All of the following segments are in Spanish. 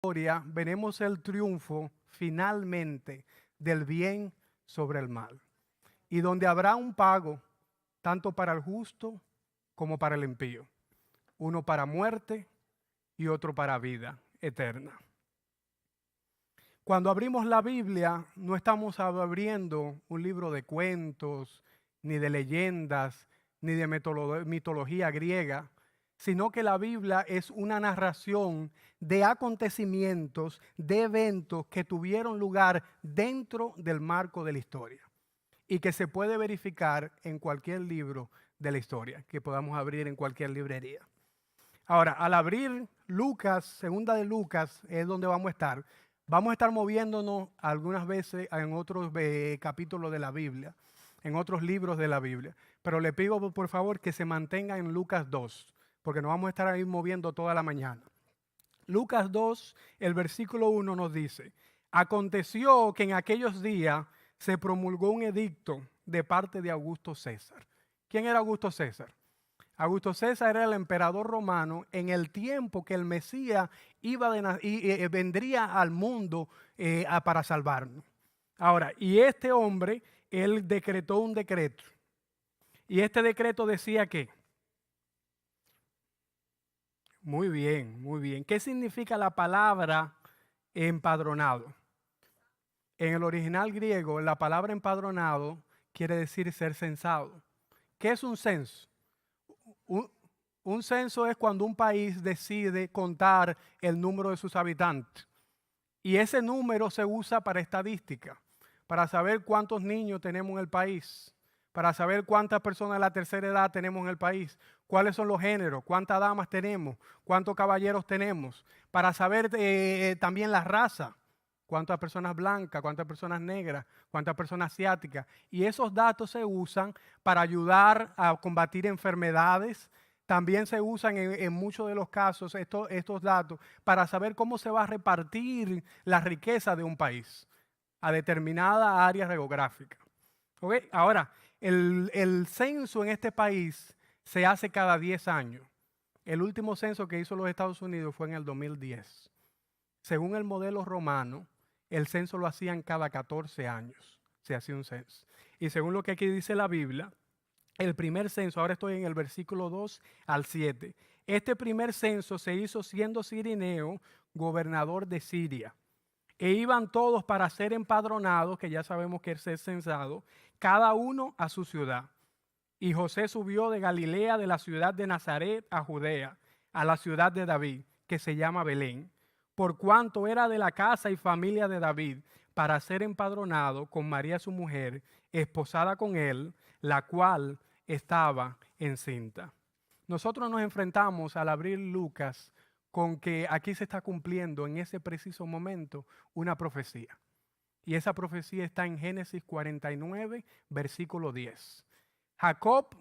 historia veremos el triunfo finalmente del bien sobre el mal. Y donde habrá un pago, tanto para el justo como para el impío. Uno para muerte y otro para vida eterna. Cuando abrimos la Biblia, no estamos abriendo un libro de cuentos, ni de leyendas, ni de mitología griega, sino que la Biblia es una narración de acontecimientos, de eventos que tuvieron lugar dentro del marco de la historia y que se puede verificar en cualquier libro de la historia, que podamos abrir en cualquier librería. Ahora, al abrir Lucas, segunda de Lucas, es donde vamos a estar. Vamos a estar moviéndonos algunas veces en otros capítulos de la Biblia, en otros libros de la Biblia. Pero le pido por favor que se mantenga en Lucas 2, porque nos vamos a estar ahí moviendo toda la mañana. Lucas 2, el versículo 1 nos dice: aconteció que en aquellos días se promulgó un edicto de parte de Augusto César. ¿Quién era Augusto César? Augusto César era el emperador romano en el tiempo que el Mesías vendría al mundo para salvarnos. Ahora, y este hombre, él decretó un decreto. Y este decreto decía que, muy bien, muy bien. ¿Qué significa la palabra empadronado? En el original griego, la palabra empadronado quiere decir ser censado. ¿Qué es un censo? Un censo es cuando un país decide contar el número de sus habitantes. Y ese número se usa para estadística, para saber cuántos niños tenemos en el país, para saber cuántas personas de la tercera edad tenemos en el país, cuáles son los géneros, cuántas damas tenemos, cuántos caballeros tenemos, para saber también la raza, cuántas personas blancas, cuántas personas negras, cuántas personas asiáticas. Y esos datos se usan para ayudar a combatir enfermedades. También se usan en muchos de los casos estos datos para saber cómo se va a repartir la riqueza de un país a determinada área geográfica. ¿Okay? Ahora, el censo en este país se hace cada 10 años. El último censo que hizo los Estados Unidos fue en el 2010. Según el modelo romano, el censo lo hacían cada 14 años. Se hacía un censo. Y según lo que aquí dice la Biblia, el primer censo, ahora estoy en el versículo 2 al 7. Este primer censo se hizo siendo Cirineo gobernador de Siria. E iban todos para ser empadronados, que ya sabemos que es ser censado, cada uno a su ciudad. Y José subió de Galilea, de la ciudad de Nazaret a Judea, a la ciudad de David, que se llama Belén, por cuanto era de la casa y familia de David, para ser empadronado con María su mujer, esposada con él, la cual estaba encinta. Nosotros nos enfrentamos al abrir Lucas con que aquí se está cumpliendo en ese preciso momento una profecía. Y esa profecía está en Génesis 49, versículo 10. Jacob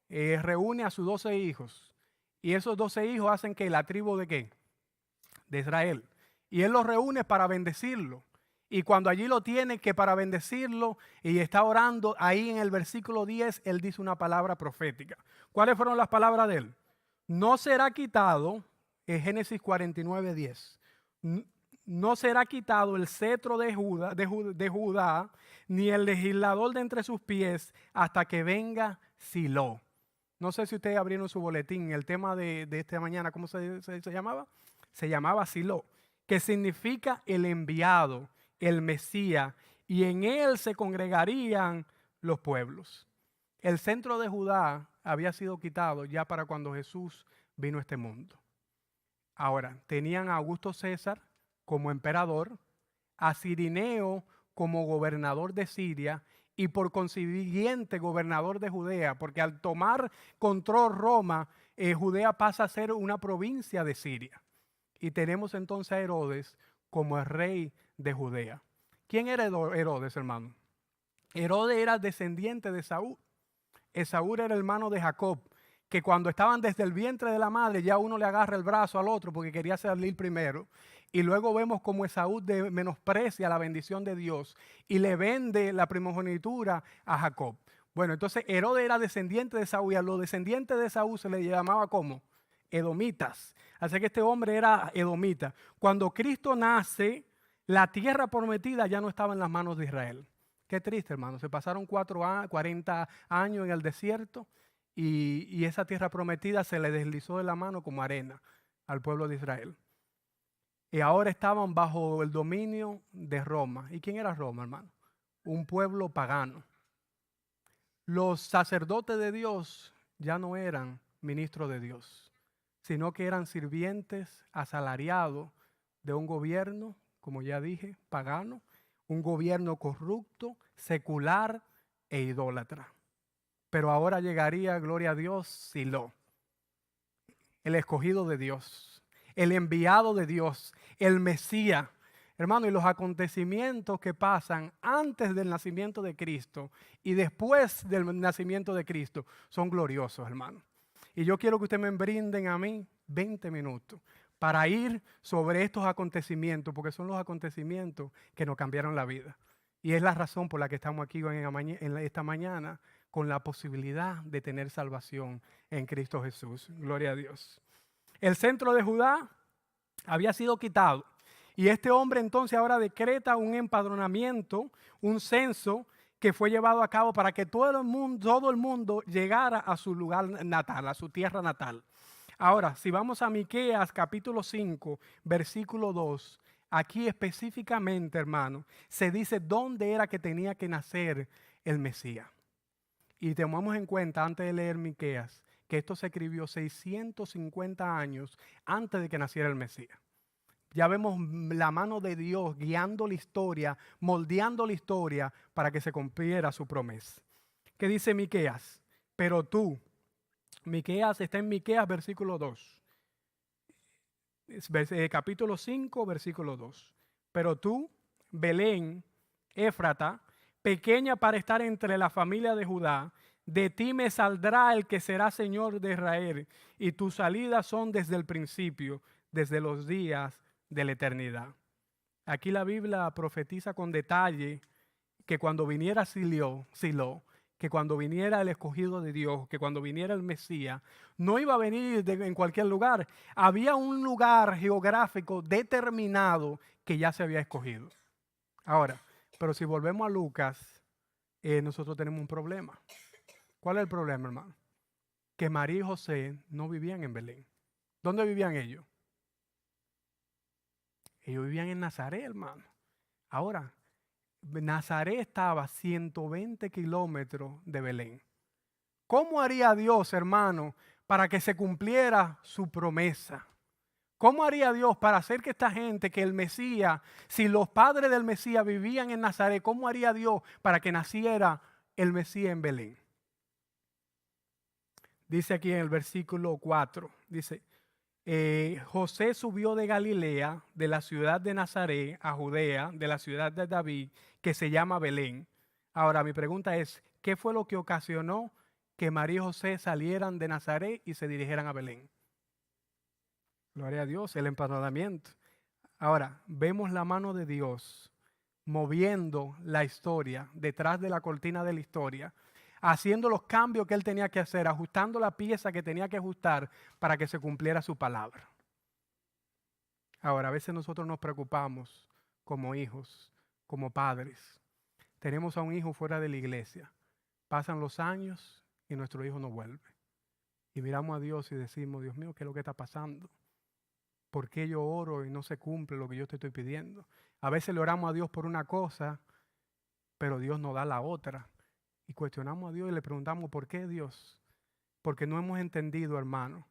reúne a sus 12 hijos. Y esos 12 hijos hacen que la tribu de ¿qué? De Israel. Y él los reúne para bendecirlo. Y cuando allí lo tiene, que para bendecirlo y está orando, ahí en el versículo 10, él dice una palabra profética. ¿Cuáles fueron las palabras de él? No será quitado, en Génesis 49, 10, no será quitado el cetro de Judá, ni el legislador de entre sus pies, hasta que venga Silo. No sé si ustedes abrieron su boletín, el tema de esta mañana, ¿cómo se llamaba? Se llamaba Silo, que significa el enviado, el Mesías, y en él se congregarían los pueblos. El centro de Judá había sido quitado ya para cuando Jesús vino a este mundo. Ahora, tenían a Augusto César como emperador, a Cirineo como gobernador de Siria y por consiguiente gobernador de Judea, porque al tomar control Roma, Judea pasa a ser una provincia de Siria. Y tenemos entonces a Herodes como el rey de Judea. ¿Quién era Herodes, hermano? Herodes era descendiente de Saúl. Esaú era el hermano de Jacob, que cuando estaban desde el vientre de la madre, ya uno le agarra el brazo al otro porque quería salir primero. Y luego vemos cómo Esaú menosprecia la bendición de Dios y le vende la primogenitura a Jacob. Bueno, entonces Herodes era descendiente de Esaú y a los descendientes de Esaú se le llamaba ¿cómo? edomitas. Así que este hombre era edomita. Cuando Cristo nace, la tierra prometida ya no estaba en las manos de Israel. Qué triste, hermano. Se pasaron 40 años en el desierto y esa tierra prometida se le deslizó de la mano como arena al pueblo de Israel. Y ahora estaban bajo el dominio de Roma. ¿Y quién era Roma, hermano? Un pueblo pagano. Los sacerdotes de Dios ya no eran ministros de Dios, sino que eran sirvientes asalariados de un gobierno, como ya dije, pagano, un gobierno corrupto, secular e idólatra. Pero ahora llegaría, gloria a Dios, Silo, el escogido de Dios, el enviado de Dios, el Mesías. Hermano, y los acontecimientos que pasan antes del nacimiento de Cristo y después del nacimiento de Cristo son gloriosos, hermano. Y yo quiero que ustedes me brinden a mí 20 minutos para ir sobre estos acontecimientos, porque son los acontecimientos que nos cambiaron la vida. Y es la razón por la que estamos aquí esta mañana con la posibilidad de tener salvación en Cristo Jesús. Gloria a Dios. El centro de Judá había sido quitado. Y este hombre entonces ahora decreta un empadronamiento, un censo que fue llevado a cabo para que todo el mundo llegara a su lugar natal, a su tierra natal. Ahora, si vamos a Miqueas capítulo 5, versículo 2, aquí específicamente, hermano, se dice dónde era que tenía que nacer el Mesías. Y tomamos en cuenta, antes de leer Miqueas, que esto se escribió 650 años antes de que naciera el Mesías. Ya vemos la mano de Dios guiando la historia, moldeando la historia para que se cumpliera su promesa. ¿Qué dice Miqueas? Pero tú, Miqueas está en Miqueas versículo 2. Capítulo 5, versículo 2. Pero tú, Belén, Éfrata, pequeña para estar entre la familia de Judá, de ti me saldrá el que será Señor de Israel, y tus salidas son desde el principio, desde los días de la eternidad. Aquí la Biblia profetiza con detalle que cuando viniera Silo, que cuando viniera el escogido de Dios, que cuando viniera el Mesías, no iba a venir en cualquier lugar. Había un lugar geográfico determinado que ya se había escogido. Ahora, pero si volvemos a Lucas, nosotros tenemos un problema. ¿Cuál es el problema, hermano? Que María y José no vivían en Belén. ¿Dónde vivían ellos? Ellos vivían en Nazaret, hermano. Ahora, Nazaret estaba a 120 kilómetros de Belén. ¿Cómo haría Dios, hermano, para que se cumpliera su promesa? ¿Cómo haría Dios para hacer que esta gente, que el Mesías, si los padres del Mesías vivían en Nazaret, cómo haría Dios para que naciera el Mesías en Belén? Dice aquí en el versículo 4, dice, José subió de Galilea, de la ciudad de Nazaret, a Judea, de la ciudad de David, que se llama Belén. Ahora, mi pregunta es, ¿qué fue lo que ocasionó que María y José salieran de Nazaret y se dirigieran a Belén? Gloria a Dios, el empadronamiento. Ahora, vemos la mano de Dios moviendo la historia, detrás de la cortina de la historia, haciendo los cambios que él tenía que hacer, ajustando la pieza que tenía que ajustar para que se cumpliera su palabra. Ahora, a veces nosotros nos preocupamos como hijos, como padres. Tenemos a un hijo fuera de la iglesia. Pasan los años y nuestro hijo no vuelve. Y miramos a Dios y decimos, Dios mío, ¿qué es lo que está pasando? ¿Por qué yo oro y no se cumple lo que yo te estoy pidiendo? A veces le oramos a Dios por una cosa, pero Dios nos da la otra. Y cuestionamos a Dios y le preguntamos, ¿por qué Dios? Porque no hemos entendido, hermano,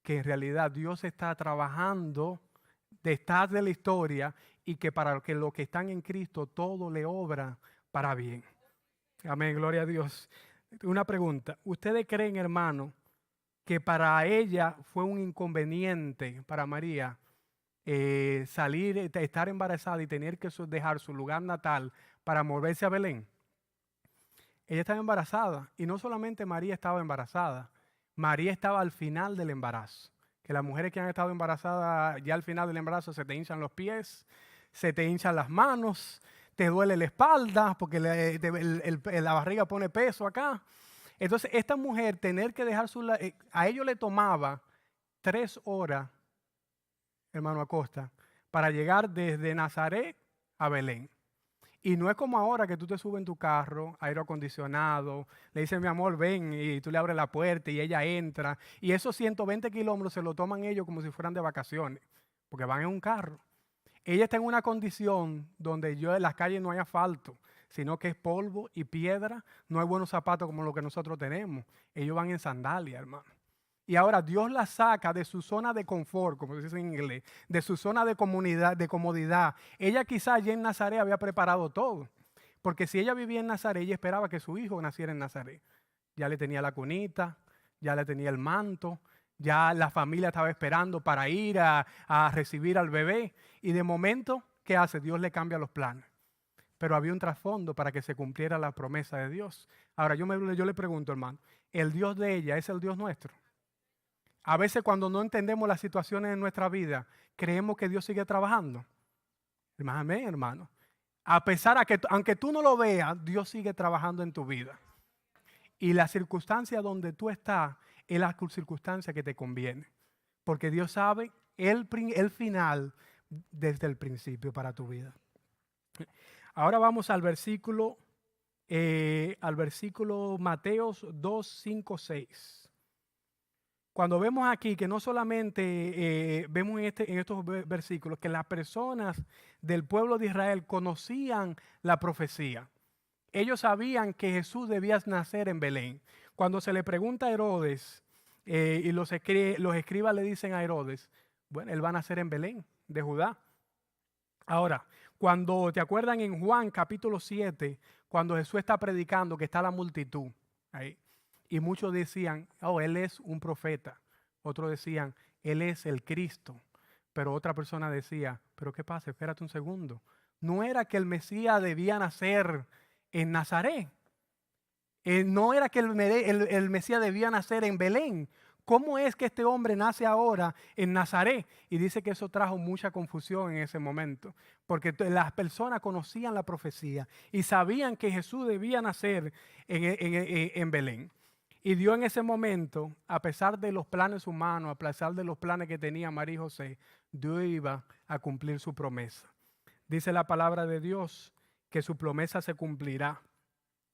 que en realidad Dios está trabajando detrás de la historia y que para que los que están en Cristo todo le obra para bien. Amén, gloria a Dios. Una pregunta, ¿ustedes creen, hermano, que para ella fue un inconveniente, para María, estar embarazada y tener que dejar su lugar natal para moverse a Belén? Ella estaba embarazada y no solamente María estaba embarazada, María estaba al final del embarazo. Que las mujeres que han estado embarazadas ya al final del embarazo se te hinchan los pies, se te hinchan las manos, te duele la espalda porque la barriga pone peso acá. Entonces esta mujer tener que dejar a ellos le tomaba 3 horas, hermano Acosta, para llegar desde Nazaret a Belén. Y no es como ahora que tú te subes en tu carro, aire acondicionado, le dices, mi amor, ven, y tú le abres la puerta y ella entra. Y esos 120 kilómetros se lo toman ellos como si fueran de vacaciones, porque van en un carro. Ella está en una condición donde en las calles no hay asfalto, sino que es polvo y piedra, no hay buenos zapatos como los que nosotros tenemos. Ellos van en sandalias, hermano. Y ahora Dios la saca de su zona de confort, como se dice en inglés, de su zona de comodidad. Ella quizá allí en Nazaret había preparado todo, porque si ella vivía en Nazaret, ella esperaba que su hijo naciera en Nazaret. Ya le tenía la cunita, ya le tenía el manto, ya la familia estaba esperando para ir a recibir al bebé. Y de momento, ¿qué hace? Dios le cambia los planes. Pero había un trasfondo para que se cumpliera la promesa de Dios. Ahora yo le pregunto, hermano, ¿el Dios de ella es el Dios nuestro? A veces cuando no entendemos las situaciones en nuestra vida, creemos que Dios sigue trabajando. Amén, hermano. A pesar de que, aunque tú no lo veas, Dios sigue trabajando en tu vida. Y la circunstancia donde tú estás es la circunstancia que te conviene. Porque Dios sabe el final desde el principio para tu vida. Ahora vamos al versículo Mateos 2, 5, 6. Cuando vemos aquí que no solamente vemos en estos versículos que las personas del pueblo de Israel conocían la profecía. Ellos sabían que Jesús debía nacer en Belén. Cuando se le pregunta a Herodes y los escribas le dicen a Herodes, bueno, él va a nacer en Belén, de Judá. Ahora, cuando te acuerdan en Juan capítulo 7, cuando Jesús está predicando, que está la multitud ahí. Y muchos decían, oh, él es un profeta. Otros decían, él es el Cristo. Pero otra persona decía, pero ¿qué pasa? Espérate un segundo. No era que el Mesías debía nacer en Nazaret. No era que el Mesías debía nacer en Belén. ¿Cómo es que este hombre nace ahora en Nazaret? Y dice que eso trajo mucha confusión en ese momento, porque las personas conocían la profecía y sabían que Jesús debía nacer en Belén. Y Dios en ese momento, a pesar de los planes humanos, a pesar de los planes que tenía María y José, Dios iba a cumplir su promesa. Dice la palabra de Dios que su promesa se cumplirá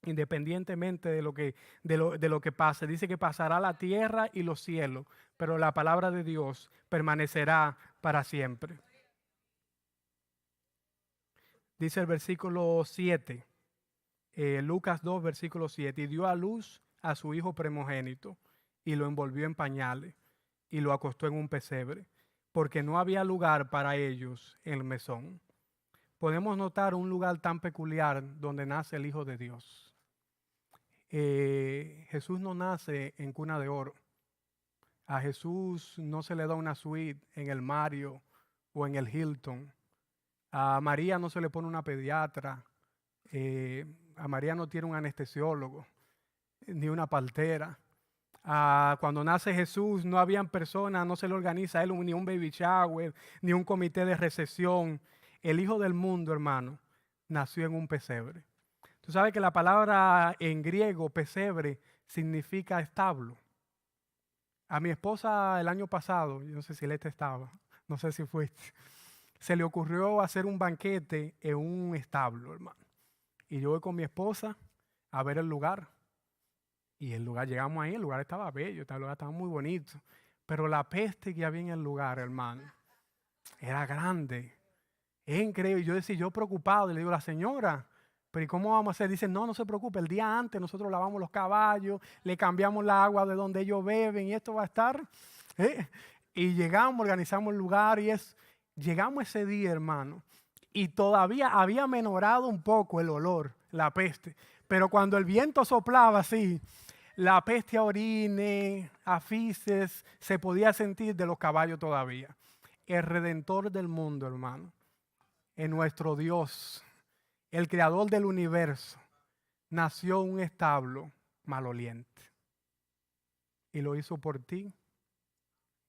independientemente de lo que pase. Dice que pasará la tierra y los cielos, pero la palabra de Dios permanecerá para siempre. Dice el versículo 7, Lucas 2, versículo 7, y dio a luz a su hijo primogénito y lo envolvió en pañales y lo acostó en un pesebre, porque no había lugar para ellos en el mesón. Podemos notar un lugar tan peculiar donde nace el Hijo de Dios. Jesús no nace en cuna de oro. A Jesús no se le da una suite en el Mario o en el Hilton. A María no se le pone una pediatra. A María no tiene un anestesiólogo ni una partera. Cuando nace Jesús no habían personas, no se le organiza a él ni un baby shower, ni un comité de recepción. El Hijo del mundo, hermano, nació en un pesebre. Tú sabes que la palabra en griego, pesebre, significa establo. A mi esposa el año pasado, yo no sé si Lete estaba, no sé si fuiste, se le ocurrió hacer un banquete en un establo, hermano. Y yo voy con mi esposa a ver el lugar. Y el lugar, llegamos ahí, el lugar estaba bello, el lugar estaba muy bonito. Pero la peste que había en el lugar, hermano, era grande. Es increíble. Yo decía, yo preocupado, y le digo, la señora, pero ¿y cómo vamos a hacer? Dice, no se preocupe, el día antes nosotros lavamos los caballos, le cambiamos la agua de donde ellos beben y esto va a estar. Y llegamos, organizamos el lugar llegamos ese día, hermano, y todavía había menorado un poco el olor, la peste. Pero cuando el viento soplaba así, la peste a orines, a fices, se podía sentir de los caballos todavía. El Redentor del mundo, hermano, en nuestro Dios, el creador del universo, nació en un establo maloliente. Y lo hizo por ti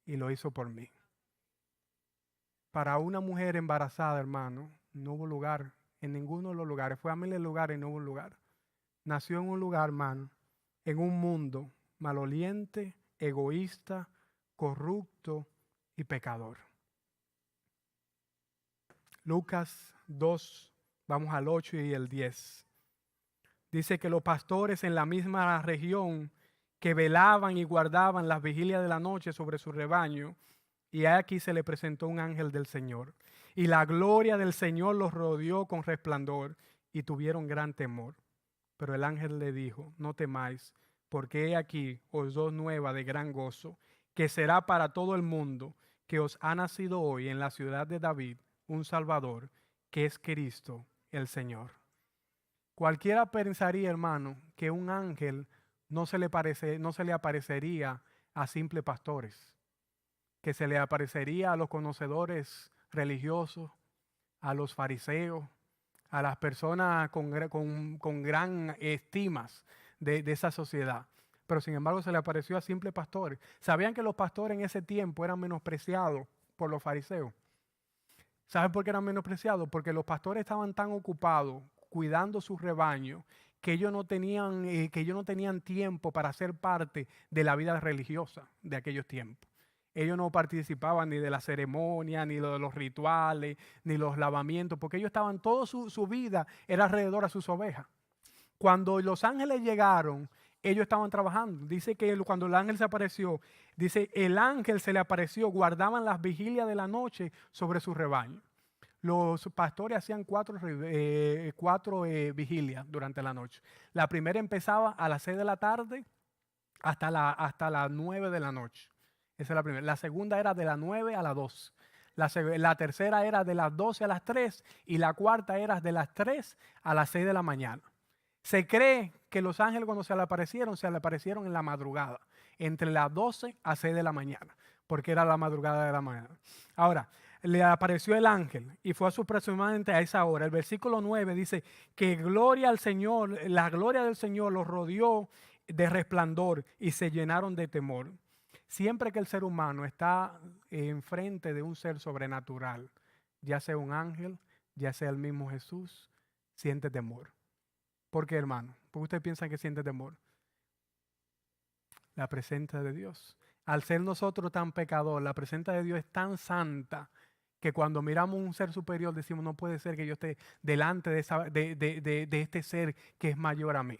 y lo hizo por mí. Para una mujer embarazada, hermano, no hubo lugar en ninguno de los lugares. Fue a miles de lugares y no hubo lugar. Nació en un lugar, hermano, en un mundo maloliente, egoísta, corrupto y pecador. Lucas 2, vamos al 8 y el 10. Dice que los pastores en la misma región que velaban y guardaban las vigilias de la noche sobre su rebaño, y aquí se le presentó un ángel del Señor. Y la gloria del Señor los rodeó con resplandor y tuvieron gran temor. Pero el ángel le dijo, no temáis, porque he aquí os doy nueva de gran gozo, que será para todo el mundo, que os ha nacido hoy en la ciudad de David un Salvador, que es Cristo el Señor. Cualquiera pensaría, hermano, que un ángel no se le aparecería a simples pastores, que se le aparecería a los conocedores religiosos, a los fariseos, a las personas con gran estimas de esa sociedad. Pero sin embargo se le apareció a simples pastores. ¿Sabían que los pastores en ese tiempo eran menospreciados por los fariseos? ¿Saben por qué eran menospreciados? Porque los pastores estaban tan ocupados cuidando su rebaño que ellos no tenían tiempo para ser parte de la vida religiosa de aquellos tiempos. Ellos no participaban ni de la ceremonia, ni de los rituales, ni los lavamientos, porque ellos estaban, toda su vida era alrededor a sus ovejas. Cuando los ángeles llegaron, ellos estaban trabajando. Dice que cuando el ángel se apareció, dice, el ángel se le apareció, guardaban las vigilias de la noche sobre su rebaño. Los pastores hacían cuatro vigilias durante la noche. La primera empezaba a las 6 de la tarde hasta las 9 de la noche. Esa es la primera. La segunda era de las 9 a las 2. La tercera era de las 12 a las 3 y la cuarta era de las 3 a las 6 de la mañana. Se cree que los ángeles cuando se le aparecieron en la madrugada, entre las 12 a 6 de la mañana, porque era la madrugada de la mañana. Ahora, le apareció el ángel y fue aproximadamente a esa hora. El versículo 9 dice que gloria al Señor, la gloria del Señor los rodeó de resplandor y se llenaron de temor. Siempre que el ser humano está enfrente de un ser sobrenatural, ya sea un ángel, ya sea el mismo Jesús, siente temor. ¿Por qué, hermano? ¿Por qué usted piensa que siente temor? La presencia de Dios. Al ser nosotros tan pecadores, la presencia de Dios es tan santa que cuando miramos un ser superior decimos, no puede ser que yo esté delante de este ser que es mayor a mí.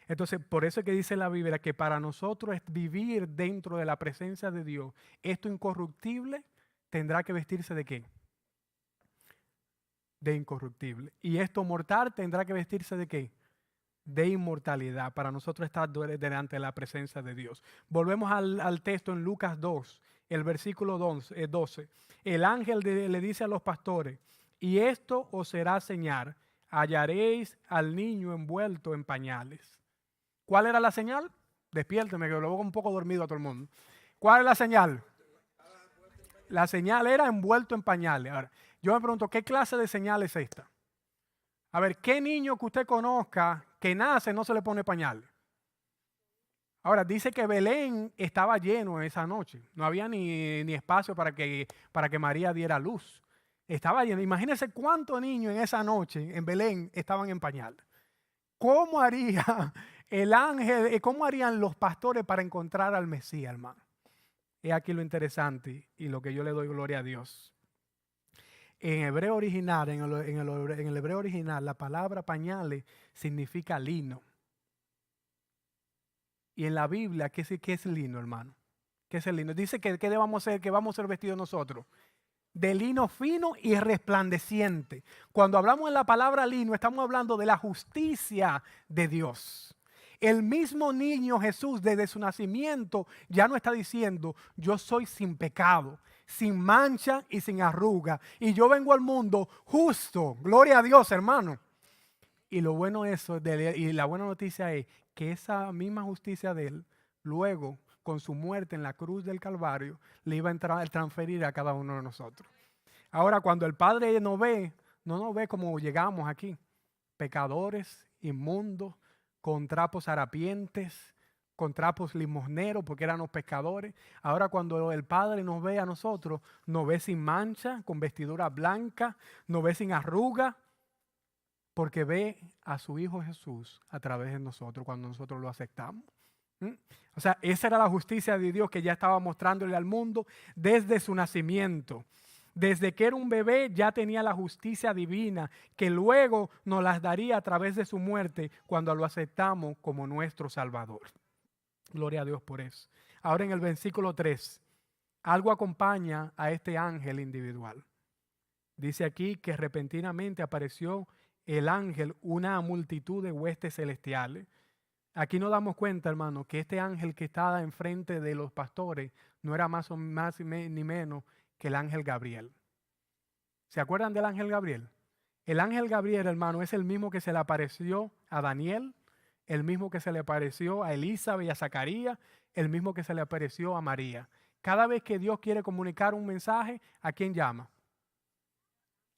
Entonces, por eso es que dice la Biblia que para nosotros es vivir dentro de la presencia de Dios, esto incorruptible tendrá que vestirse ¿de qué? De incorruptible. Y esto mortal tendrá que vestirse ¿de qué? De inmortalidad, para nosotros estar delante de la presencia de Dios. Volvemos al texto en Lucas 2, el versículo 12. El ángel le dice a los pastores, y esto os será señal, hallaréis al niño envuelto en pañales. ¿Cuál era la señal? Despiérteme, que lo veo un poco dormido a todo el mundo. ¿Cuál es la señal? La señal era envuelto en pañales. Ahora, yo me pregunto, ¿qué clase de señal es esta? A ver, ¿qué niño que usted conozca que nace no se le pone pañal? Ahora, dice que Belén estaba lleno esa noche. No había ni espacio para que María diera luz. Estaba lleno. Imagínense cuántos niños en esa noche en Belén estaban en pañal. ¿Cómo haría el ángel, cómo harían los pastores para encontrar al Mesías, hermano? Es aquí lo interesante y lo que yo le doy gloria a Dios. En hebreo original, en el hebreo original, la palabra pañales significa lino. Y en la Biblia, ¿qué es lino, hermano? ¿Qué es el lino? Dice que debamos hacer, que vamos a ser vestidos nosotros. De lino fino y resplandeciente. Cuando hablamos de la palabra lino, estamos hablando de la justicia de Dios. El mismo niño Jesús desde su nacimiento ya no está diciendo, yo soy sin pecado, sin mancha y sin arruga. Y yo vengo al mundo justo. Gloria a Dios, hermano. Y lo bueno y la buena noticia es que esa misma justicia de él, luego, con su muerte en la cruz del Calvario, le iba a transferir a cada uno de nosotros. Ahora, cuando el Padre no nos ve como llegamos aquí, pecadores, inmundos, con trapos harapientes, con trapos limosneros, porque éramos pescadores. Ahora cuando el Padre nos ve a nosotros, nos ve sin mancha, con vestidura blanca, nos ve sin arruga, porque ve a su Hijo Jesús a través de nosotros cuando nosotros lo aceptamos. ¿Mm? O sea, esa era la justicia de Dios que ya estaba mostrándole al mundo desde su nacimiento. Desde que era un bebé ya tenía la justicia divina que luego nos las daría a través de su muerte cuando lo aceptamos como nuestro Salvador. Gloria a Dios por eso. Ahora en el versículo 3, algo acompaña a este ángel individual. Dice aquí que repentinamente apareció el ángel, una multitud de huestes celestiales. Aquí nos damos cuenta, hermano, que este ángel que estaba enfrente de los pastores no era más ni menos que el ángel Gabriel. ¿Se acuerdan del ángel Gabriel? El ángel Gabriel, hermano, es el mismo que se le apareció a Daniel, el mismo que se le apareció a Elizabeth y a Zacarías, el mismo que se le apareció a María. Cada vez que Dios quiere comunicar un mensaje, ¿a quién llama?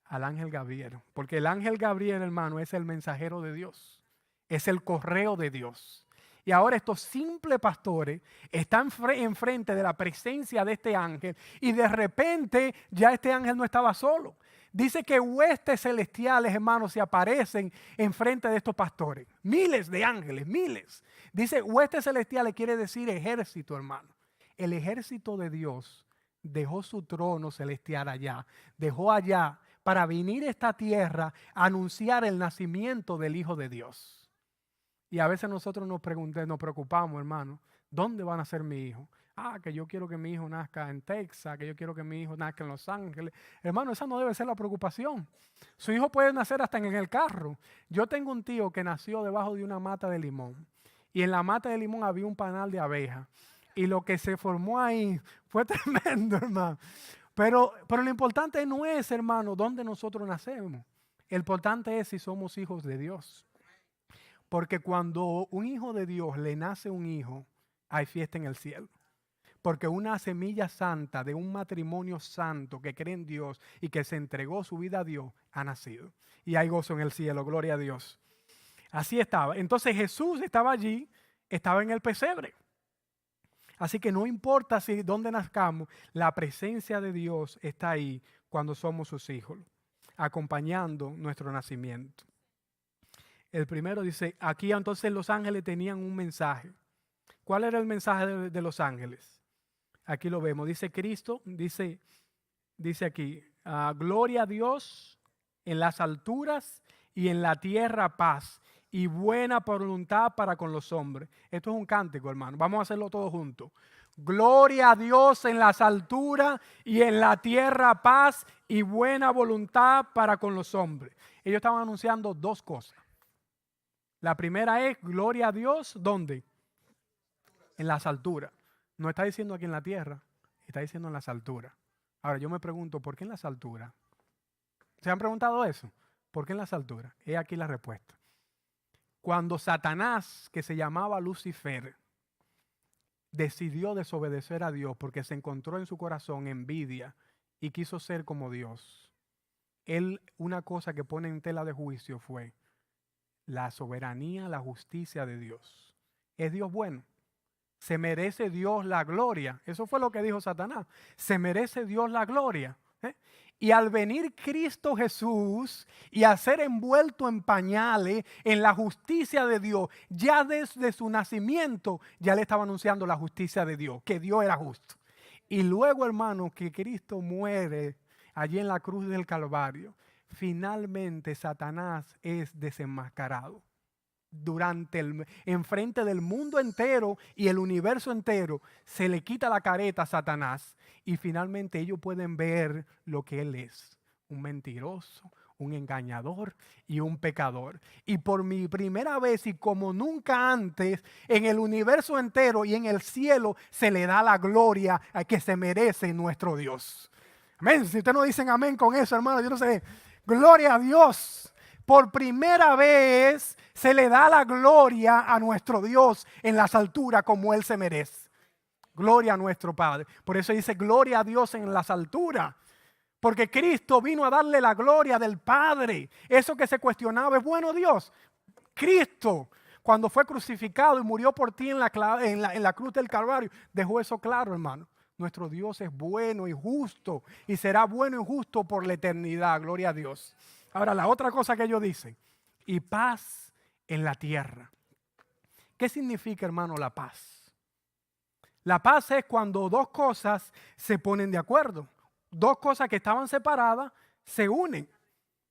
Al ángel Gabriel. Porque el ángel Gabriel, hermano, es el mensajero de Dios. Es el correo de Dios. Y ahora estos simples pastores están enfrente de la presencia de este ángel y de repente ya este ángel no estaba solo. Dice que huestes celestiales, hermanos, se aparecen enfrente de estos pastores. Miles de ángeles, miles. Dice huestes celestiales quiere decir ejército, hermano. El ejército de Dios dejó su trono celestial allá, dejó allá para venir a esta tierra a anunciar el nacimiento del Hijo de Dios. Y a veces nosotros nos preocupamos, hermano, ¿dónde va a nacer mi hijo? Que yo quiero que mi hijo nazca en Texas, que yo quiero que mi hijo nazca en Los Ángeles. Hermano, esa no debe ser la preocupación. Su hijo puede nacer hasta en el carro. Yo tengo un tío que nació debajo de una mata de limón. Y en la mata de limón había un panal de abejas. Y lo que se formó ahí fue tremendo, hermano. Pero lo importante no es, hermano, dónde nosotros nacemos. El importante es si somos hijos de Dios. Porque cuando un hijo de Dios le nace un hijo, hay fiesta en el cielo. Porque una semilla santa de un matrimonio santo que cree en Dios y que se entregó su vida a Dios ha nacido. Y hay gozo en el cielo, gloria a Dios. Así estaba. Entonces Jesús estaba allí, estaba en el pesebre. Así que no importa si dónde nazcamos, la presencia de Dios está ahí cuando somos sus hijos, acompañando nuestro nacimiento. El primero dice, aquí entonces los ángeles tenían un mensaje. ¿Cuál era el mensaje de los ángeles? Aquí lo vemos, dice Cristo, dice aquí, gloria a Dios en las alturas y en la tierra paz y buena voluntad para con los hombres. Esto es un cántico, hermano, vamos a hacerlo todos juntos. Gloria a Dios en las alturas y en la tierra paz y buena voluntad para con los hombres. Ellos estaban anunciando dos cosas. La primera es gloria a Dios, ¿dónde? En las alturas. No está diciendo aquí en la tierra, está diciendo en las alturas. Ahora yo me pregunto, ¿por qué en las alturas? ¿Se han preguntado eso? ¿Por qué en las alturas? He aquí la respuesta. Cuando Satanás, que se llamaba Lucifer, decidió desobedecer a Dios porque se encontró en su corazón envidia y quiso ser como Dios, él, una cosa que pone en tela de juicio fue la soberanía, la justicia de Dios. ¿Es Dios bueno? ¿Se merece Dios la gloria? Eso fue lo que dijo Satanás. ¿Se merece Dios la gloria? Y al venir Cristo Jesús y a ser envuelto en pañales, en la justicia de Dios, ya desde su nacimiento, ya le estaba anunciando la justicia de Dios, que Dios era justo. Y luego, hermano, que Cristo muere allí en la cruz del Calvario, finalmente Satanás es desenmascarado. Enfrente del mundo entero y el universo entero, se le quita la careta a Satanás y finalmente ellos pueden ver lo que él es, un mentiroso, un engañador y un pecador. Y por mi primera vez y como nunca antes, en el universo entero y en el cielo se le da la gloria a que se merece nuestro Dios. Amén. Si ustedes no dicen amén con eso, hermano, yo no sé. Gloria a Dios. Por primera vez se le da la gloria a nuestro Dios en las alturas como Él se merece. Gloria a nuestro Padre. Por eso dice gloria a Dios en las alturas. Porque Cristo vino a darle la gloria del Padre. Eso que se cuestionaba, ¿es bueno Dios? Cristo, cuando fue crucificado y murió por ti en la cruz del Calvario, dejó eso claro, hermano. Nuestro Dios es bueno y justo y será bueno y justo por la eternidad. Gloria a Dios. Ahora, la otra cosa que ellos dicen, y paz en la tierra. ¿Qué significa, hermano, la paz? La paz es cuando dos cosas se ponen de acuerdo. Dos cosas que estaban separadas se unen.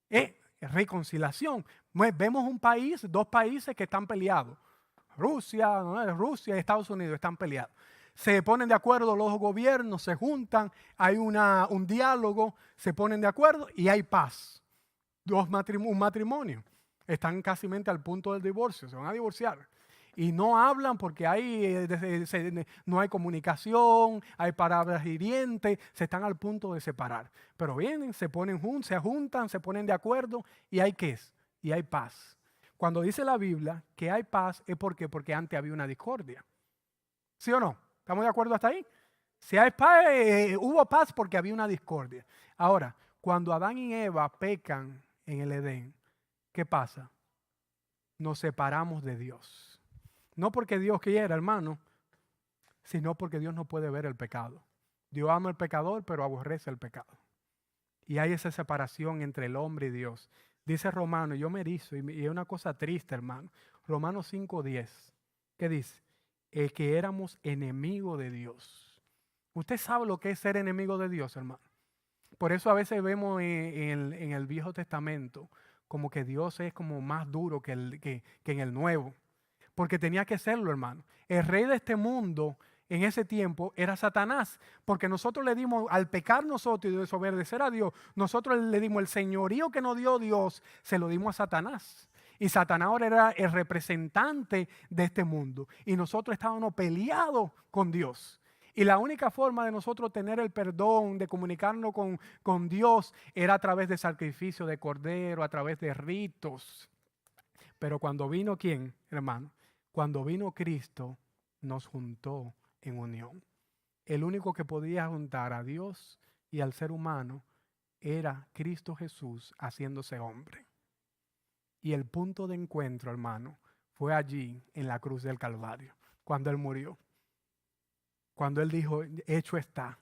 Es reconciliación. Vemos un país, dos países que están peleados. Rusia, ¿no? Rusia y Estados Unidos están peleados. Se ponen de acuerdo los gobiernos, se juntan, hay un diálogo, se ponen de acuerdo y hay paz. Un matrimonio están casi al punto del divorcio, se van a divorciar. Y no hablan porque no hay comunicación, hay palabras hirientes, se están al punto de separar. Pero vienen, se juntan, se ponen de acuerdo y hay ¿qué es? Y hay paz. Cuando dice la Biblia que hay paz es porque antes había una discordia. ¿Sí o no? ¿Estamos de acuerdo hasta ahí? Si hay paz, hubo paz porque había una discordia. Ahora, cuando Adán y Eva pecan en el Edén, ¿qué pasa? Nos separamos de Dios. No porque Dios quiera, hermano, sino porque Dios no puede ver el pecado. Dios ama al pecador, pero aborrece el pecado. Y hay esa separación entre el hombre y Dios. Dice Romano, yo me erizo, y es una cosa triste, hermano. Romanos 5:10. ¿Qué dice? El que éramos enemigos de Dios. ¿Usted sabe lo que es ser enemigo de Dios, hermano? Por eso a veces vemos en el Viejo Testamento como que Dios es como más duro que en el Nuevo. Porque tenía que serlo, hermano. El rey de este mundo en ese tiempo era Satanás. Porque nosotros le dimos, al pecar nosotros y desobedecer a Dios, nosotros le dimos el señorío que nos dio Dios, se lo dimos a Satanás. Y Satanás ahora era el representante de este mundo. Y nosotros estábamos peleados con Dios. Y la única forma de nosotros tener el perdón, de comunicarnos con Dios, era a través de sacrificio de cordero, a través de ritos. Pero cuando vino ¿quién, hermano? Cuando vino Cristo, nos juntó en unión. El único que podía juntar a Dios y al ser humano era Cristo Jesús haciéndose hombre. Y el punto de encuentro, hermano, fue allí en la cruz del Calvario, cuando Él murió. Cuando Él dijo, hecho está,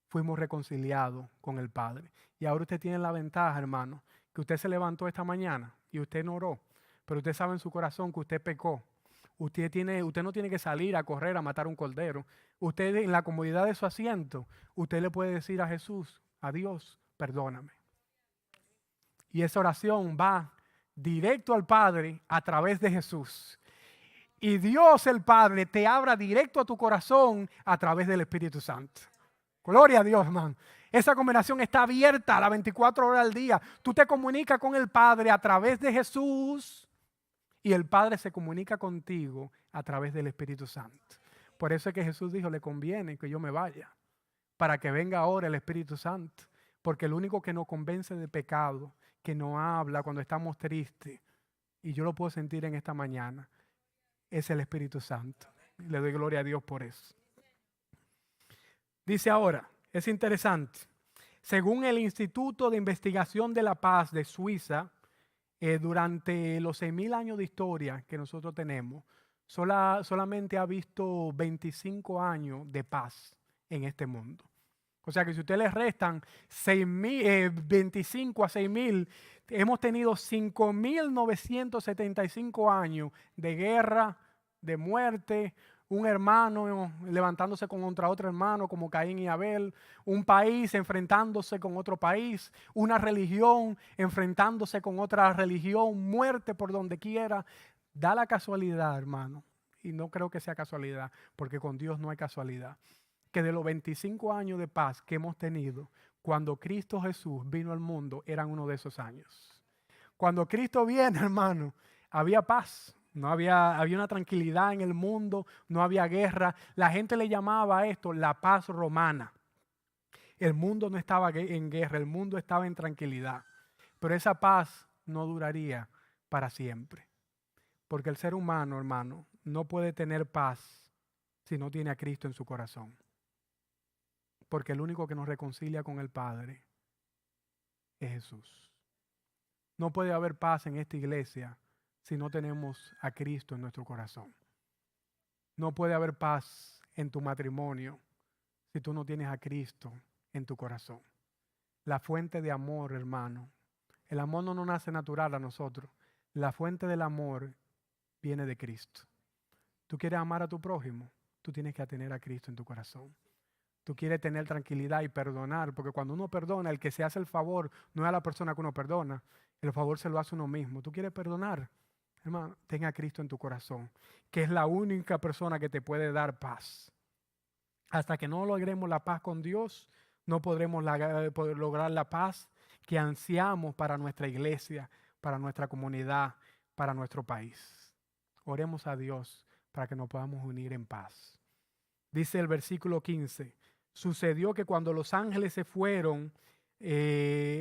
fuimos reconciliados con el Padre. Y ahora usted tiene la ventaja, hermano, que usted se levantó esta mañana y usted no oró, pero usted sabe en su corazón que usted pecó. Usted no tiene que salir a correr a matar un cordero. Usted en la comodidad de su asiento, usted le puede decir a Jesús, a Dios, perdóname. Y esa oración va directo al Padre a través de Jesús. Y Dios el Padre te abra directo a tu corazón a través del Espíritu Santo. Gloria a Dios, hermano. Esa combinación está abierta a las 24 horas al día. Tú te comunicas con el Padre a través de Jesús y el Padre se comunica contigo a través del Espíritu Santo. Por eso es que Jesús dijo, le conviene que yo me vaya para que venga ahora el Espíritu Santo. Porque el único que nos convence de pecado, que nos habla cuando estamos tristes, y yo lo puedo sentir en esta mañana, es el Espíritu Santo. Le doy gloria a Dios por eso. Dice ahora, es interesante, según el Instituto de Investigación de la Paz de Suiza, durante los 6.000 años de historia que nosotros tenemos, solamente ha visto 25 años de paz en este mundo. O sea que si ustedes le restan 25 a 6.000, hemos tenido 5.975 años de guerra, de muerte, un hermano levantándose contra otro hermano como Caín y Abel, un país enfrentándose con otro país, una religión enfrentándose con otra religión, muerte por donde quiera. Da la casualidad, hermano, y no creo que sea casualidad, porque con Dios no hay casualidad, que de los 25 años de paz que hemos tenido, cuando Cristo Jesús vino al mundo, eran uno de esos años. Cuando Cristo viene, hermano, había paz. Había una tranquilidad en el mundo, no había guerra. La gente le llamaba a esto la paz romana. El mundo no estaba en guerra, el mundo estaba en tranquilidad. Pero esa paz no duraría para siempre. Porque el ser humano, hermano, no puede tener paz si no tiene a Cristo en su corazón. Porque el único que nos reconcilia con el Padre es Jesús. No puede haber paz en esta iglesia si no tenemos a Cristo en nuestro corazón. No puede haber paz en tu matrimonio si tú no tienes a Cristo en tu corazón. La fuente de amor, hermano. El amor no nos nace natural a nosotros. La fuente del amor viene de Cristo. Tú quieres amar a tu prójimo, tú tienes que tener a Cristo en tu corazón. Tú quieres tener tranquilidad y perdonar, porque cuando uno perdona, el que se hace el favor no es a la persona que uno perdona, el favor se lo hace uno mismo. Tú quieres perdonar, hermano, ten a Cristo en tu corazón, que es la única persona que te puede dar paz. Hasta que no logremos la paz con Dios, no podremos lograr la paz que ansiamos para nuestra iglesia, para nuestra comunidad, para nuestro país. Oremos a Dios para que nos podamos unir en paz. Dice el versículo 15, sucedió que cuando los ángeles se fueron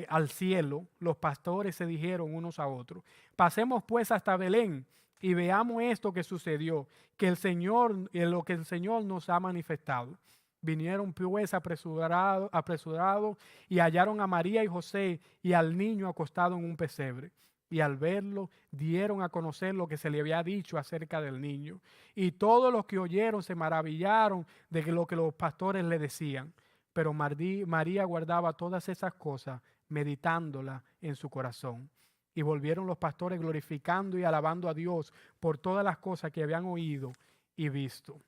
al cielo, los pastores se dijeron unos a otros, pasemos pues hasta Belén y veamos esto que sucedió, que el Señor, lo que el Señor nos ha manifestado. Vinieron pues apresurados y hallaron a María y José y al niño acostado en un pesebre. Y al verlo, dieron a conocer lo que se le había dicho acerca del niño. Y todos los que oyeron se maravillaron de lo que los pastores le decían. Pero María guardaba todas esas cosas, meditándolas en su corazón. Y volvieron los pastores glorificando y alabando a Dios por todas las cosas que habían oído y visto.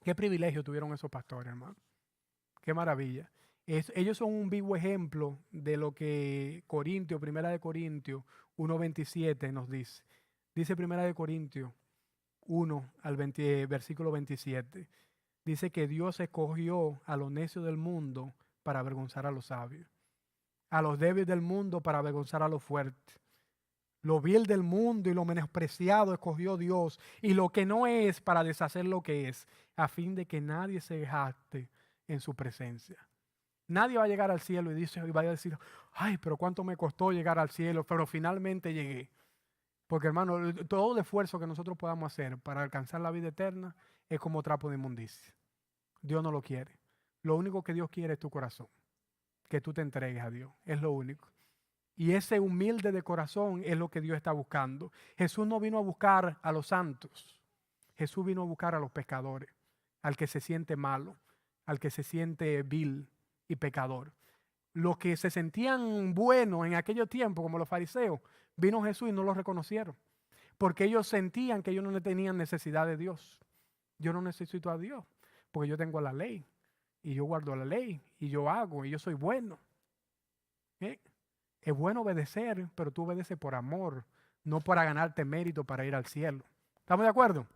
Qué privilegio tuvieron esos pastores, hermano. Qué maravilla. Ellos son un vivo ejemplo de lo que Primera de Corintios 1:27 nos dice. Dice Primera de Corintios 1 versículo 27. Dice que Dios escogió a los necios del mundo para avergonzar a los sabios. A los débiles del mundo para avergonzar a los fuertes. Lo vil del mundo y lo menospreciado escogió Dios, y lo que no es para deshacer lo que es, a fin de que nadie se jacte en su presencia. Nadie va a llegar al cielo y va a decir, ay, pero cuánto me costó llegar al cielo, pero finalmente llegué. Porque, hermano, todo el esfuerzo que nosotros podamos hacer para alcanzar la vida eterna es como trapo de inmundicia. Dios no lo quiere. Lo único que Dios quiere es tu corazón, que tú te entregues a Dios, es lo único. Y ese humilde de corazón es lo que Dios está buscando. Jesús no vino a buscar a los santos. Jesús vino a buscar a los pecadores, al que se siente malo, al que se siente vil y pecador. Los que se sentían buenos en aquellos tiempos, como los fariseos, vino Jesús y no los reconocieron. Porque ellos sentían que ellos no tenían necesidad de Dios. Yo no necesito a Dios, porque yo tengo la ley. Y yo guardo la ley, y yo hago, y yo soy bueno. Es bueno obedecer, pero tú obedeces por amor, no para ganarte mérito para ir al cielo. ¿Estamos de acuerdo?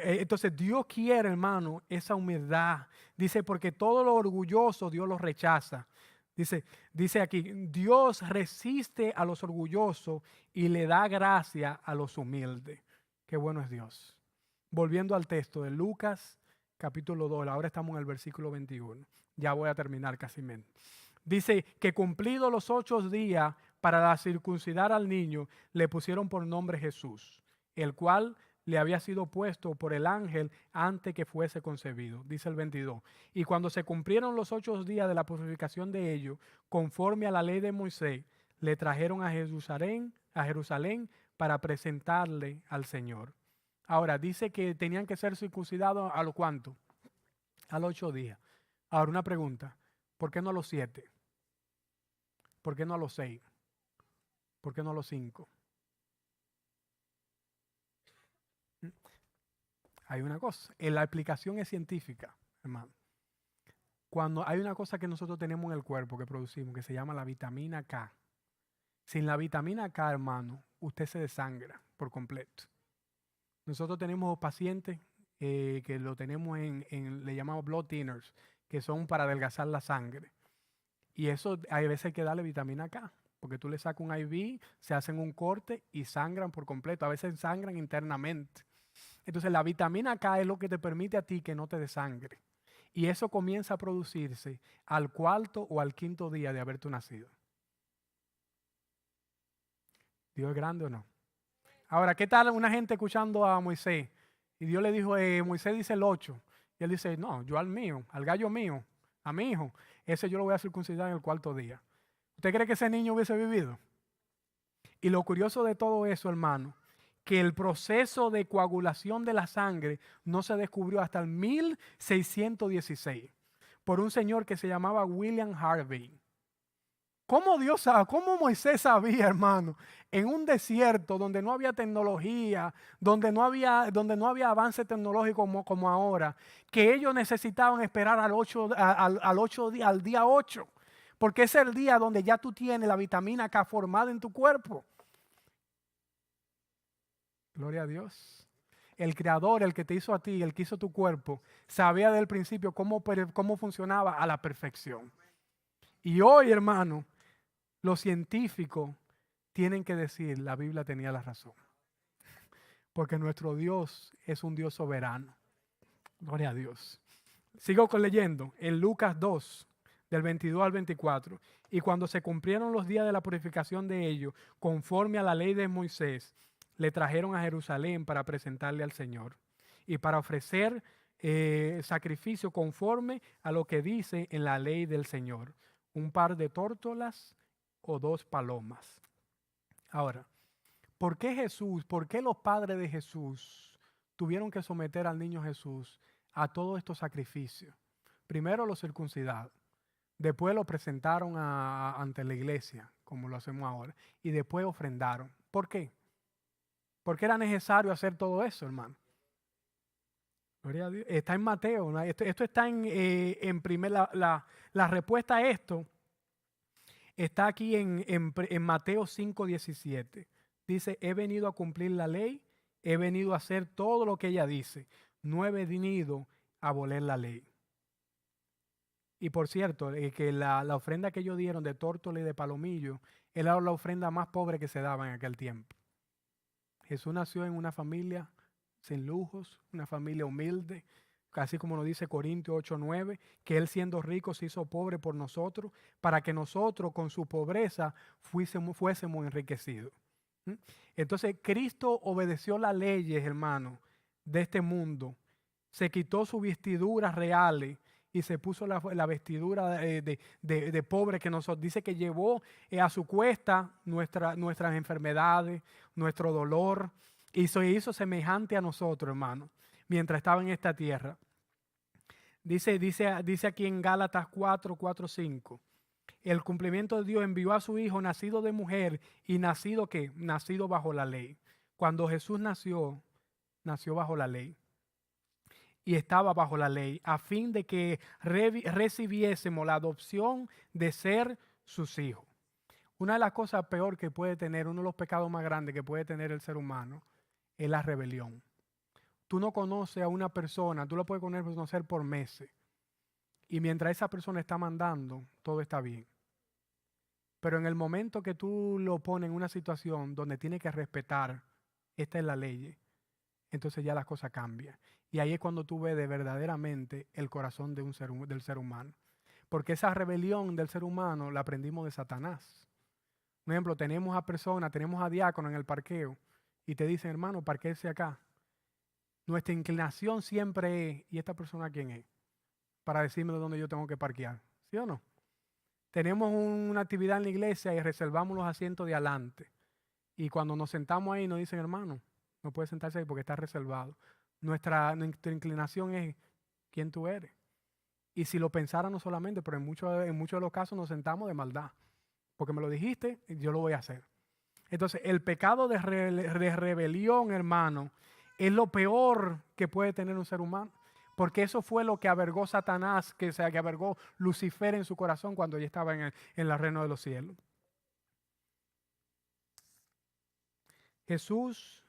Entonces Dios quiere, hermano, esa humildad. Dice, porque todo lo orgulloso Dios lo rechaza. Dice aquí, Dios resiste a los orgullosos y le da gracia a los humildes. Qué bueno es Dios. Volviendo al texto de Lucas, capítulo 2, ahora estamos en el versículo 21. Ya voy a terminar casi menos. Dice que cumplidos los 8 días para circuncidar al niño, le pusieron por nombre Jesús, el cual le había sido puesto por el ángel antes que fuese concebido. Dice el 22. Y cuando se cumplieron los 8 días de la purificación de ellos, conforme a la ley de Moisés, le trajeron a Jerusalén para presentarle al Señor. Ahora, dice que tenían que ser circuncidados ¿a lo cuánto? A los 8 días. Ahora, una pregunta. ¿Por qué no a los 7? ¿Por qué no a los 6? ¿Por qué no a los 5? Hay una cosa, la explicación es científica, hermano. Cuando hay una cosa que nosotros tenemos en el cuerpo que producimos, que se llama la vitamina K. Sin la vitamina K, hermano, usted se desangra por completo. Nosotros tenemos pacientes que lo tenemos le llamamos blood thinners, que son para adelgazar la sangre. Y eso hay veces hay que darle vitamina K, porque tú le sacas un IV, se hacen un corte y sangran por completo. A veces sangran internamente. Entonces la vitamina K es lo que te permite a ti que no te desangre. Y eso comienza a producirse al 4º o al 5º día de haberte nacido. ¿Dios es grande o no? Ahora, ¿qué tal una gente escuchando a Moisés? Y Dios le dijo, Moisés dice el 8. Y él dice, no, yo al mío, al gallo mío, a mi hijo, ese yo lo voy a circuncidar en el 4º día. ¿Usted cree que ese niño hubiese vivido? Y lo curioso de todo eso, hermano, que el proceso de coagulación de la sangre no se descubrió hasta el 1616 por un señor que se llamaba William Harvey. ¿Cómo cómo Moisés sabía, hermano, en un desierto donde no había tecnología, donde no había avance tecnológico como ahora, que ellos necesitaban esperar al día 8, porque es el día donde ya tú tienes la vitamina K formada en tu cuerpo? Gloria a Dios. El creador, el que te hizo a ti, el que hizo tu cuerpo, sabía desde el principio cómo funcionaba a la perfección. Y hoy, hermano, los científicos tienen que decir, la Biblia tenía la razón. Porque nuestro Dios es un Dios soberano. Gloria a Dios. Sigo leyendo en Lucas 2, del 22 al 24. Y cuando se cumplieron los días de la purificación de ellos, conforme a la ley de Moisés, le trajeron a Jerusalén para presentarle al Señor y para ofrecer sacrificio conforme a lo que dice en la ley del Señor. Un par de tórtolas o 2 palomas. Ahora, por qué los padres de Jesús tuvieron que someter al niño Jesús a todos estos sacrificios? Primero lo circuncidaron, después lo presentaron ante la iglesia, como lo hacemos ahora, y después ofrendaron. ¿Por qué? ¿Por qué era necesario hacer todo eso, hermano? Gloria a Dios. Está en Mateo, ¿no? Esto está en la respuesta a esto está aquí en Mateo 5:17. Dice, he venido a cumplir la ley, he venido a hacer todo lo que ella dice. No he venido a abolir la ley. Y por cierto, que la ofrenda que ellos dieron de tórtola y de palomillo era la ofrenda más pobre que se daba en aquel tiempo. Jesús nació en una familia sin lujos, una familia humilde, casi como nos dice Corintios 8:9, que Él siendo rico se hizo pobre por nosotros, para que nosotros con su pobreza fuésemos enriquecidos. ¿Mm? Entonces Cristo obedeció las leyes, hermano, de este mundo, se quitó sus vestiduras reales y se puso la vestidura de pobre que nos dice que llevó a su cuesta nuestras enfermedades, nuestro dolor, y se hizo semejante a nosotros, hermano, mientras estaba en esta tierra. Dice aquí en Gálatas 4:5, el cumplimiento de Dios envió a su Hijo nacido de mujer y nacido ¿qué? Nacido bajo la ley. Cuando Jesús nació bajo la ley y estaba bajo la ley, a fin de que recibiésemos la adopción de ser sus hijos. Una de las cosas peor que puede tener, uno de los pecados más grandes que puede tener el ser humano, es la rebelión. Tú no conoces a una persona, tú la puedes conocer por meses, y mientras esa persona está mandando, todo está bien. Pero en el momento que tú lo pones en una situación donde tiene que respetar, esta es la ley, entonces ya las cosas cambian. Y ahí es cuando tú ves de verdaderamente el corazón del ser humano. Porque esa rebelión del ser humano la aprendimos de Satanás. Por ejemplo, tenemos a diáconos en el parqueo y te dicen, hermano, parquéese acá. Nuestra inclinación siempre es, ¿y esta persona quién es? Para decirme de dónde yo tengo que parquear. ¿Sí o no? Tenemos una actividad en la iglesia y reservamos los asientos de adelante. Y cuando nos sentamos ahí nos dicen, hermano, no puede sentarse ahí porque está reservado. Nuestra inclinación es quién tú eres. Y si lo pensáramos solamente, pero en muchos de los casos nos sentamos de maldad. Porque me lo dijiste, yo lo voy a hacer. Entonces, el pecado de rebelión, hermano, es lo peor que puede tener un ser humano. Porque eso fue lo que avergó Satanás, que avergó Lucifer en su corazón cuando ya estaba en el reino de los cielos. Jesús,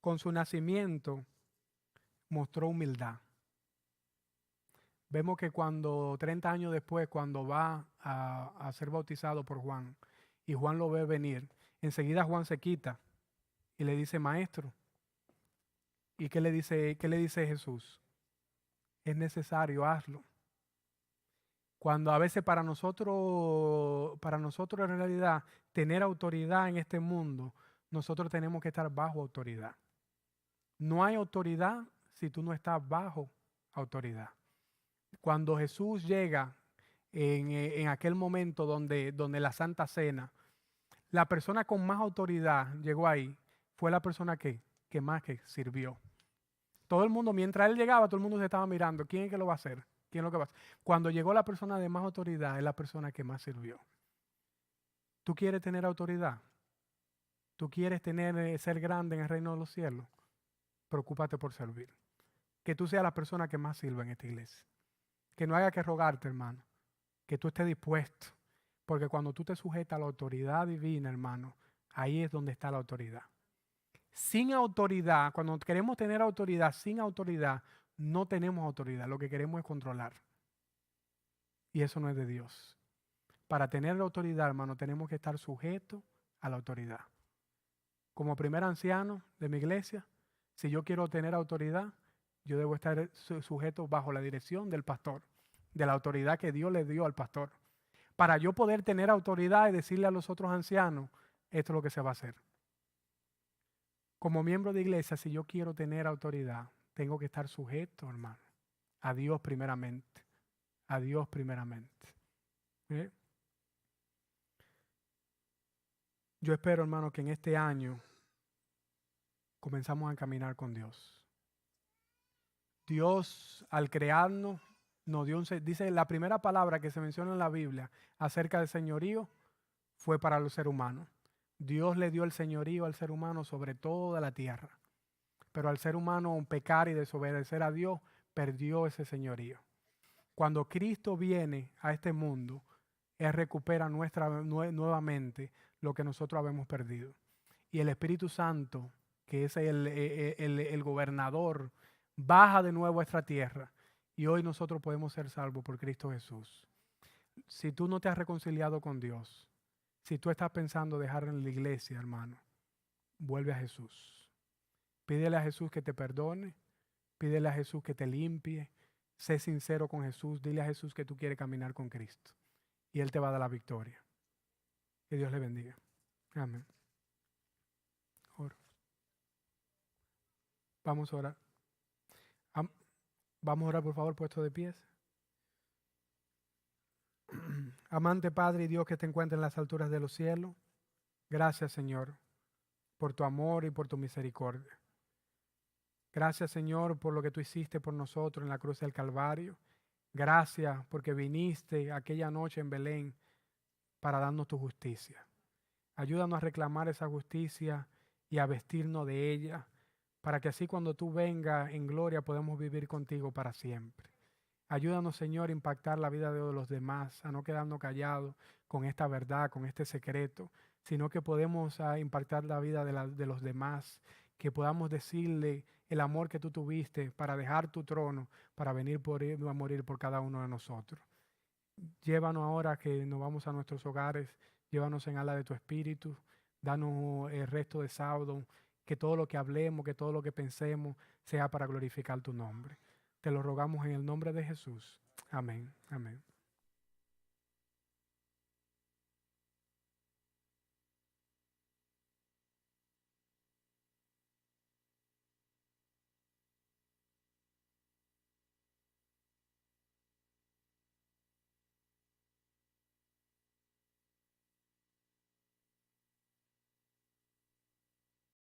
con su nacimiento, mostró humildad. Vemos que 30 años después, cuando va a ser bautizado por Juan, y Juan lo ve venir, enseguida Juan se quita y le dice, maestro. ¿Y qué le dice Jesús? Es necesario, hazlo. Cuando a veces para nosotros en realidad tener autoridad en este mundo, nosotros tenemos que estar bajo autoridad. No hay autoridad si tú no estás bajo autoridad. Cuando Jesús llega en aquel momento donde la Santa Cena, la persona con más autoridad llegó ahí, fue la persona que más que sirvió. Todo el mundo, mientras él llegaba, todo el mundo se estaba mirando. ¿Quién es que lo va a hacer? ¿Quién es lo que va a hacer? Cuando llegó la persona de más autoridad, es la persona que más sirvió. ¿Tú quieres tener autoridad? ¿Tú quieres ser grande en el reino de los cielos? Preocúpate por servir. Que tú seas la persona que más sirva en esta iglesia. Que no haya que rogarte, hermano. Que tú estés dispuesto. Porque cuando tú te sujetas a la autoridad divina, hermano, ahí es donde está la autoridad. Sin autoridad, cuando queremos tener autoridad, sin autoridad, no tenemos autoridad. Lo que queremos es controlar. Y eso no es de Dios. Para tener la autoridad, hermano, tenemos que estar sujetos a la autoridad. Como primer anciano de mi iglesia, si yo quiero tener autoridad, yo debo estar sujeto bajo la dirección del pastor, de la autoridad que Dios le dio al pastor. Para yo poder tener autoridad y decirle a los otros ancianos, esto es lo que se va a hacer. Como miembro de iglesia, si yo quiero tener autoridad, tengo que estar sujeto, hermano, a Dios primeramente. A Dios primeramente. ¿Eh? Yo espero, hermano, que en este año comenzamos a caminar con Dios. Dios, al crearnos, nos dio dice la primera palabra que se menciona en la Biblia acerca del señorío fue para los seres humanos. Dios le dio el señorío al ser humano sobre toda la tierra. Pero al ser humano pecar y desobedecer a Dios, perdió ese señorío. Cuando Cristo viene a este mundo, Él recupera nuevamente lo que nosotros habíamos perdido. Y el Espíritu Santo, que es el gobernador, baja de nuevo a esta tierra. Y hoy nosotros podemos ser salvos por Cristo Jesús. Si tú no te has reconciliado con Dios, si tú estás pensando dejar en la iglesia, hermano, vuelve a Jesús. Pídele a Jesús que te perdone. Pídele a Jesús que te limpie. Sé sincero con Jesús. Dile a Jesús que tú quieres caminar con Cristo. Y Él te va a dar la victoria. Que Dios le bendiga. Amén. Oro. Vamos a orar. Vamos a orar, por favor, puesto de pies. Amante Padre y Dios que te encuentra en las alturas de los cielos. Gracias, Señor, por tu amor y por tu misericordia. Gracias, Señor, por lo que tú hiciste por nosotros en la cruz del Calvario. Gracias porque viniste aquella noche en Belén para darnos tu justicia. Ayúdanos a reclamar esa justicia y a vestirnos de ella, para que así cuando tú vengas en gloria podamos vivir contigo para siempre. Ayúdanos, Señor, a impactar la vida de los demás, a no quedarnos callados con esta verdad, con este secreto, sino que podemos impactar la vida de los demás, que podamos decirle el amor que tú tuviste para dejar tu trono, para venir a morir por cada uno de nosotros. Llévanos ahora que nos vamos a nuestros hogares, llévanos en ala de tu espíritu, danos el resto de sábado, que todo lo que hablemos, que todo lo que pensemos sea para glorificar tu nombre. Te lo rogamos en el nombre de Jesús. Amén. Amén.